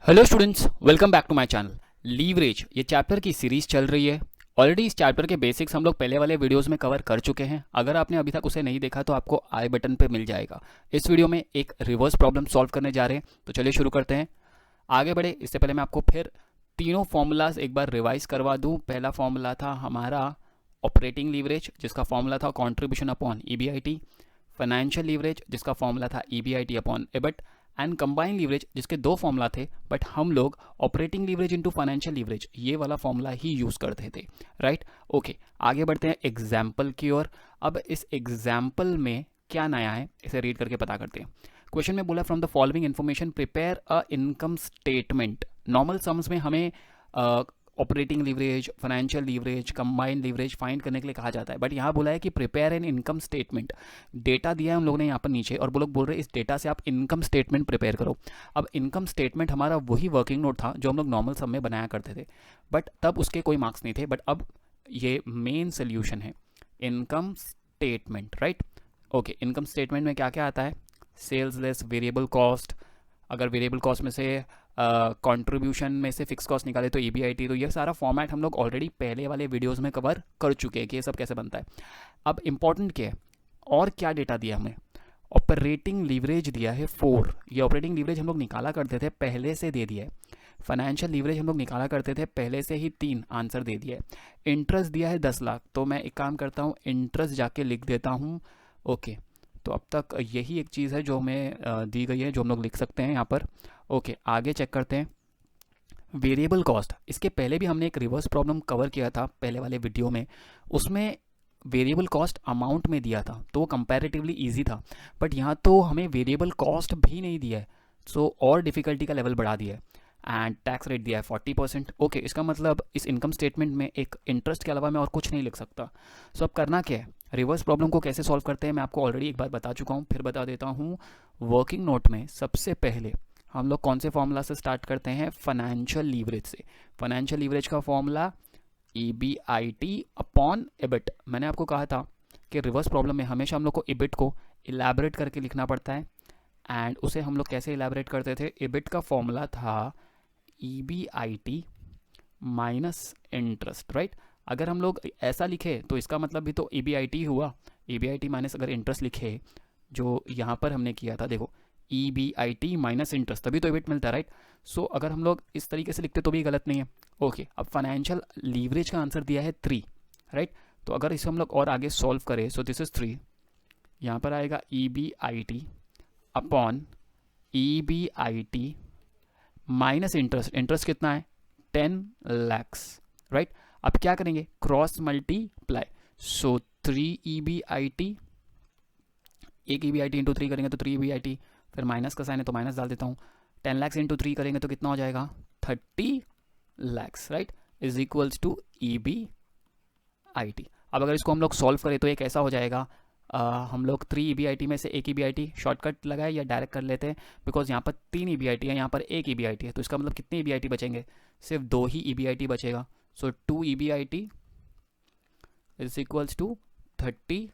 Hello students, welcome back to my channel. Leverage ये chapter की series चल रही है। ऑलरेडी इस चैप्टर के बेसिक्स हम लोग पहले वाले वीडियोस में कवर कर चुके हैं। अगर आपने अभी तक उसे नहीं देखा तो आपको आई बटन पे मिल जाएगा। इस वीडियो में एक रिवर्स प्रॉब्लम सॉल्व करने जा रहे हैं, तो चलिए शुरू करते हैं। आगे बढ़े इससे पहले मैं आपको फिर तीनों फॉर्मूलाज एक बार रिवाइज करवा दूँ। पहला फॉर्मूला था हमारा ऑपरेटिंग लीवरेज, जिसका फॉर्मूला था contribution upon EBIT। Financial leverage, जिसका फॉर्मूला था EBIT upon EBIT। And combine leverage, जिसके दो फॉर्मूला थे, बट हम लोग operating leverage into financial leverage ये वाला फॉर्मूला ही यूज करते थे। Right, okay. आगे बढ़ते हैं एग्जाम्पल की ओर। अब इस एग्जाम्पल में क्या नया है इसे रीड करके पता करते हैं। क्वेश्चन में बोला from the following information prepare a income statement. Normal sums में हमें operating leverage, financial leverage, combined leverage find करने के लिए कहा जाता है, बट यहाँ बोला है कि prepare an income statement. Data दिया है उन लोगों ने यहाँ पर नीचे, और वो लोग बोल रहे हैं इस डेटा से आप इनकम स्टेटमेंट प्रिपेयर करो। अब इनकम स्टेटमेंट हमारा वही वर्किंग नोट था जो हम लोग नॉर्मल सम में बनाया करते थे, बट तब उसके कोई मार्क्स नहीं थे। बट अब ये मेन सोल्यूशन है, income statement. Right, okay. Income statement में क्या क्या आता है? सेल्स लेस वेरिएबल कॉस्ट, अगर वेरिएबल कॉस्ट में से कंट्रीब्यूशन में से फिक्स कॉस्ट निकाले तो EBIT। तो ये सारा फॉर्मेट हम लोग ऑलरेडी पहले वाले वीडियोस में कवर कर चुके हैं कि ये सब कैसे बनता है। अब इंपॉर्टेंट क्या है और क्या डेटा दिया हमें? ऑपरेटिंग लीवरेज दिया है 4। ये ऑपरेटिंग लीवरेज हम लोग निकाला करते थे, पहले से दे दिया है। फाइनेंशियल लीवरेज हम लोग निकाला करते थे, पहले से ही 3 आंसर दे दिया है। इंटरेस्ट दिया है 10 लाख, तो मैं एक काम करता हूँ, इंटरेस्ट जाके लिख देता हूँ। ओके, तो अब तक यही एक चीज़ है जो हमें दी गई है, जो हम लोग लिख सकते हैं यहाँ पर। ओके, आगे चेक करते हैं। वेरिएबल कॉस्ट, इसके पहले भी हमने एक रिवर्स प्रॉब्लम कवर किया था पहले वाले वीडियो में, उसमें वेरिएबल कॉस्ट अमाउंट में दिया था, तो वो कंपैरेटिवली इजी था। बट यहाँ तो हमें वेरिएबल कॉस्ट भी नहीं दिया है, सो और डिफ़िकल्टी का लेवल बढ़ा दिया है। एंड टैक्स रेट दिया है 40%। ओके, इसका मतलब इस इनकम स्टेटमेंट में एक इंटरेस्ट के अलावा मैं और कुछ नहीं लिख सकता। सो अब करना क्या है? रिवर्स प्रॉब्लम को कैसे सॉल्व करते हैं मैं आपको ऑलरेडी एक बार बता चुका हूँ, फिर बता देता हूँ। वर्किंग नोट में सबसे पहले हम लोग कौन से फॉर्मूला से स्टार्ट करते हैं? फाइनेंशियल लीवरेज से। फाइनेंशियल लीवरेज का फॉर्मूला EBIT अपॉन EBIT। मैंने आपको कहा था कि रिवर्स प्रॉब्लम में हमेशा हम लोग को EBIT को इलेबरेट करके लिखना पड़ता है। एंड उसे हम लोग कैसे इलेबरेट करते थे? EBIT का फॉर्मूला था EBIT माइनस इंटरेस्ट। राइट, अगर हम लोग ऐसा लिखे तो इसका मतलब भी तो EBIT हुआ। EBIT माइनस अगर इंटरेस्ट लिखे, जो यहाँ पर हमने किया था, देखो EBIT माइनस इंटरेस्ट, तभी तो EBIT मिलता है। राइट, सो अगर हम लोग इस तरीके से लिखते तो भी गलत नहीं है। ओके, अब फाइनेंशियल लीवरेज का आंसर दिया है 3। राइट, तो अगर इसे हम लोग और आगे सॉल्व करें, सो दिस इज 3, यहाँ पर आएगा EBIT upon EBIT minus interest. Interest कितना है? 10 lakhs। राइट, अब क्या करेंगे? Cross multiply. सो 3 EBIT, एक EBIT इंटू 3 करेंगे तो 3 EBIT, फिर माइनस का साइन है तो माइनस डाल देता हूँ। 10 lakhs इंटू 3 करेंगे तो कितना हो जाएगा? 30 lakhs। Right, is equals to EBIT। अब अगर इसको हम लोग सॉल्व करें तो एक ऐसा हो जाएगा, हम लोग 3 EBIT में से एक EBIT शॉर्टकट लगाए या डायरेक्ट कर लेते हैं, बिकॉज यहाँ पर 3 EBIT है, यहाँ पर एक EBIT है, तो इसका मतलब कितने EBIT बचेंगे? सिर्फ 2 ही EBIT बचेगा। So 2 EBIT is equals to 30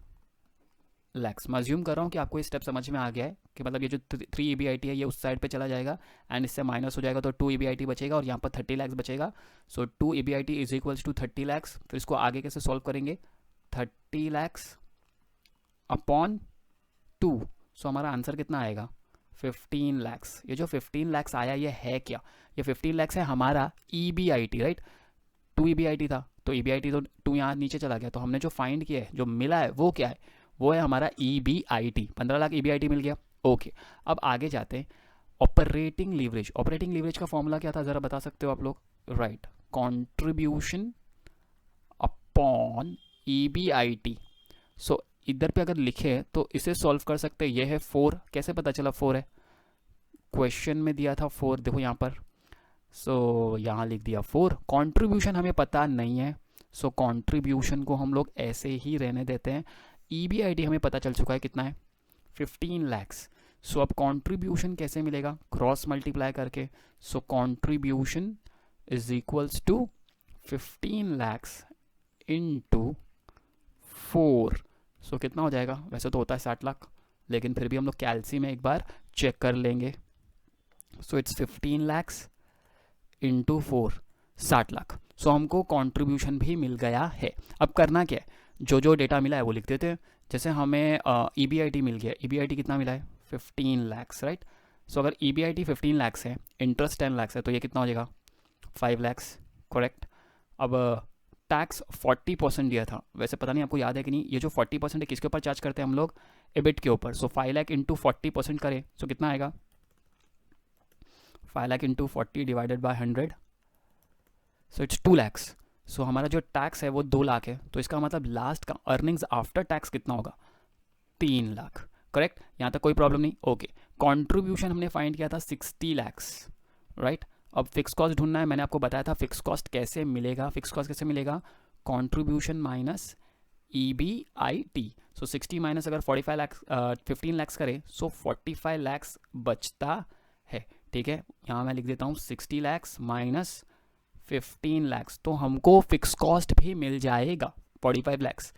lakhs। मैं अज्यूम कर रहा हूँ कि आपको ये स्टेप समझ में आ गया है कि मतलब ये जो 3 EBIT है ये उस साइड पे चला जाएगा एंड इससे माइनस हो जाएगा, तो 2 EBIT बचेगा और यहाँ पर 30 lakhs बचेगा। So 2 EBIT is equals to 30 lakhs। फिर इसको आगे कैसे सॉल्व करेंगे? 30 lakhs अपॉन 2। सो हमारा आंसर कितना आएगा? 15 lakhs। ये जो 15 lakhs आया ये है क्या? ये 15 lakhs है हमारा EBIT। राइट, 2 EBIT था तो EBIT तो 2 यहाँ नीचे चला गया, तो हमने जो फाइंड किया है, जो मिला है वो क्या है? वो है हमारा EBIT। 15 लाख EBIT मिल गया। ओके, अब आगे जाते हैं। ऑपरेटिंग लीवरेज, ऑपरेटिंग लीवरेज का फॉर्मूला क्या था जरा बता सकते हो आप लोग? Right, contribution upon EBIT। सो इधर पे अगर लिखे तो इसे सॉल्व कर सकते हैं। ये है 4, कैसे पता चला 4 है? क्वेश्चन में दिया था 4, देखो यहाँ पर। सो यहाँ लिख दिया 4। कंट्रीब्यूशन हमें पता नहीं है, सो कंट्रीब्यूशन को हम लोग ऐसे ही रहने देते हैं। EBIT हमें पता चल चुका है कितना है? 15 lakhs। सो अब कंट्रीब्यूशन कैसे मिलेगा? क्रॉस मल्टीप्लाई करके। So contribution is equals to 15 lakhs into 4। So कितना हो जाएगा? वैसे तो होता है 60 लाख, लेकिन फिर भी हम लोग कैलसी में एक बार चेक कर लेंगे। So it's 15 lakhs into 4 60 lakh. So हमको कंट्रीब्यूशन भी मिल गया है। अब करना क्या है, जो जो डेटा मिला है वो लिख देते हैं। जैसे हमें EBIT मिल गया, EBIT कितना मिला है 15 लैक्स, राइट। सो अगर EBIT 15 लैक्स है, इंटरेस्ट 10 लैक्स है, तो ये कितना हो जाएगा 5 लैक्स, करेक्ट। अब टैक्स 40% दिया था, वैसे पता नहीं आपको याद है कि नहीं, ये जो 40% है किसके ऊपर चार्ज करते हैं हम लोग, EBIT के ऊपर। सो 5 लाख इंटू 40% करें, सो कितना आएगा 5 lakh into 40 divided by 100, so it's 2 lakhs. So हमारा जो टैक्स है वो 2 लाख है, तो इसका मतलब लास्ट का अर्निंग्स आफ्टर टैक्स कितना होगा 3 लाख, करेक्ट। यहाँ तक कोई प्रॉब्लम नहीं, ओके। कंट्रीब्यूशन हमने फाइंड किया था 60 लैक्स, राइट। अब फिक्स कॉस्ट ढूंढना है, मैंने आपको बताया था फिक्स कॉस्ट कैसे मिलेगा। फिक्स कॉस्ट कैसे मिलेगा, कंट्रीब्यूशन माइनस EBIT। सो 60 माइनस अगर 45 लैक्स 15 लैक्स करे, सो 45 लैक्स बचता है, ठीक है। यहाँ मैं लिख देता हूँ 60 लैक्स माइनस 15 लैक्स, तो हमको फिक्स कॉस्ट भी मिल जाएगा 45 लैक्स।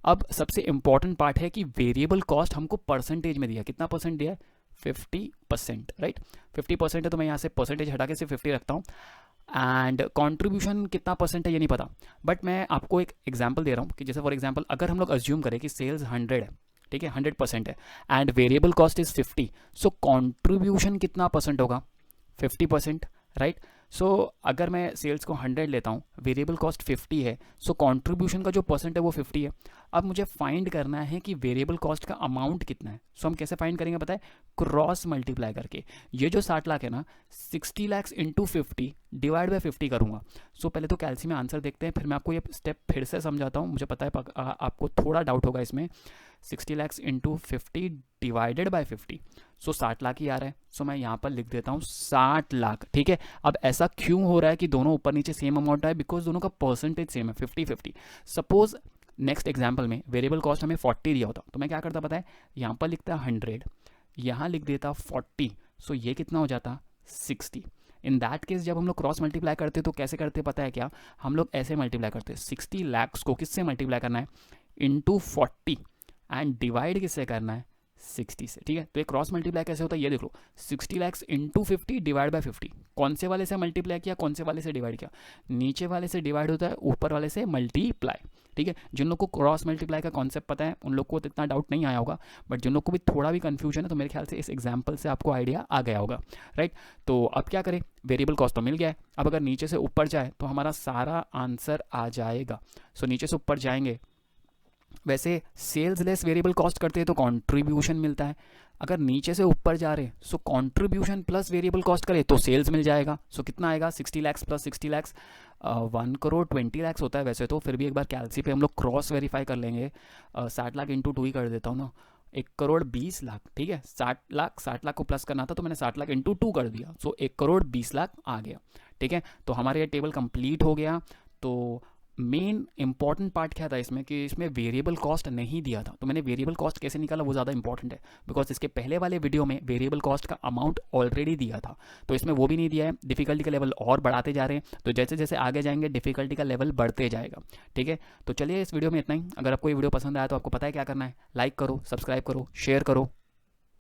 अब सबसे इंपॉर्टेंट पार्ट है कि वेरिएबल कॉस्ट हमको परसेंटेज में दिया, कितना परसेंट दिया है 50%, राइट। 50% है, तो मैं यहाँ से परसेंटेज हटा के सिर्फ 50 रखता हूँ। एंड कंट्रीब्यूशन कितना परसेंट है ये नहीं पता, बट मैं आपको एक एग्जांपल दे रहा हूँ कि जैसे फॉर एग्जांपल अगर हम लोग अज्यूम करें कि सेल्स 100 है, ठीक है, 100% है, and variable cost is 50, so contribution कितना परसेंट होगा 50%, राइट। सो अगर मैं सेल्स को 100 लेता हूँ, वेरिएबल कॉस्ट 50 है, सो कंट्रीब्यूशन का जो परसेंट है वो 50 है। अब मुझे फाइंड करना है कि वेरिएबल कॉस्ट का अमाउंट कितना है। सो हम कैसे फाइंड करेंगे पता है, क्रॉस मल्टीप्लाई करके। ये जो 60 लाख है ना, 60 लैक्स इंटू 50 डिवाइड बाय 50 करूँगा। सो पहले तो कैलसी में आंसर देखते हैं, फिर मैं आपको ये स्टेप फिर से समझाता हूँ, मुझे पता है आपको थोड़ा डाउट होगा इसमें। 60 लैक्स इंटू 50 डिवाइडेड बाय 50, सो 60 लाख ही आ रहा है। सो मैं यहाँ पर लिख देता हूँ 60 लाख, ठीक है। अब ऐसा क्यों हो रहा है कि दोनों ऊपर नीचे सेम अमाउंट है, बिकॉज दोनों का परसेंटेज सेम है 50-50। सपोज नेक्स्ट एग्जाम्पल में वेरिएबल कॉस्ट हमें 40 दिया होता, तो मैं क्या करता पता है, यहाँ पर लिखता 100, यहाँ लिख देता 40, सो ये कितना हो जाता 60। इन दैट केस जब हम लोग क्रॉस मल्टीप्लाई करते तो कैसे करते पता है क्या, हम लोग ऐसे मल्टीप्लाई करते, 60 लैक्स को किससे मल्टीप्लाई करना है इंटू 40 एंड डिवाइड किससे करना है 60 से, ठीक है। तो ये क्रॉस मल्टीप्लाई कैसे होता है ये देख लो, 60 लैक्स इंटू 50 डिवाइड बाय 50, कौन से वाले से मल्टीप्लाई किया, कौन से वाले से डिवाइड किया, नीचे वाले से डिवाइड होता है, ऊपर वाले से मल्टीप्लाई, ठीक है। जिन लोग को क्रॉस मल्टीप्लाई का कॉन्सेप्ट पता है उन लोग को इतना डाउट नहीं आया होगा, बट जिन लोग को भी थोड़ा भी कंफ्यूजन है तो मेरे ख्याल से इस एग्जाम्पल से आपको आइडिया आ गया होगा, राइट। तो अब क्या करें, वेरिएबल कॉस्ट तो मिल गया है, अब अगर नीचे से ऊपर जाए तो हमारा सारा आंसर आ जाएगा। सो नीचे से ऊपर जाएंगे, वैसे सेल्स लेस वेरिएबल कॉस्ट करते हैं तो कंट्रीब्यूशन मिलता है, अगर नीचे से ऊपर जा रहे सो कंट्रीब्यूशन प्लस वेरिएबल कॉस्ट करें तो सेल्स मिल जाएगा। सो कितना आएगा 60 लैक्स प्लस 60 लैक्स 1 करोड़ 20 लैक्स होता है वैसे तो, फिर भी एक बार कैलसी पे हम लोग क्रॉस वेरीफाई कर लेंगे। 60 लाख इंटू 2 ही कर देता हूँ ना, 1 करोड़ 20 लाख, ठीक है। 60 लाख को प्लस करना था तो मैंने 60 लाख इंटू 2 कर दिया, सो 1 करोड़ 20 लाख आ गया, ठीक है। तो हमारे ये टेबल कंप्लीट हो गया। तो मेन इंपॉर्टेंट पार्ट क्या था इसमें कि इसमें वेरिएबल कॉस्ट नहीं दिया था, तो मैंने वेरिएबल कॉस्ट कैसे निकाला वो ज़्यादा इंपॉर्टेंट है, बिकॉज इसके पहले वाले वीडियो में वेरिएबल कॉस्ट का अमाउंट ऑलरेडी दिया था, तो इसमें वो भी नहीं दिया है। डिफिकल्टी का लेवल और बढ़ाते जा रहे हैं, तो जैसे जैसे आगे जाएंगे डिफिकल्टी का लेवल बढ़ते जाएगा, ठीक है। तो चलिए इस वीडियो में इतना ही। अगर आपको ये वीडियो पसंद आया तो आपको पता है क्या करना है, लाइक करो, सब्सक्राइब करो, शेयर करो।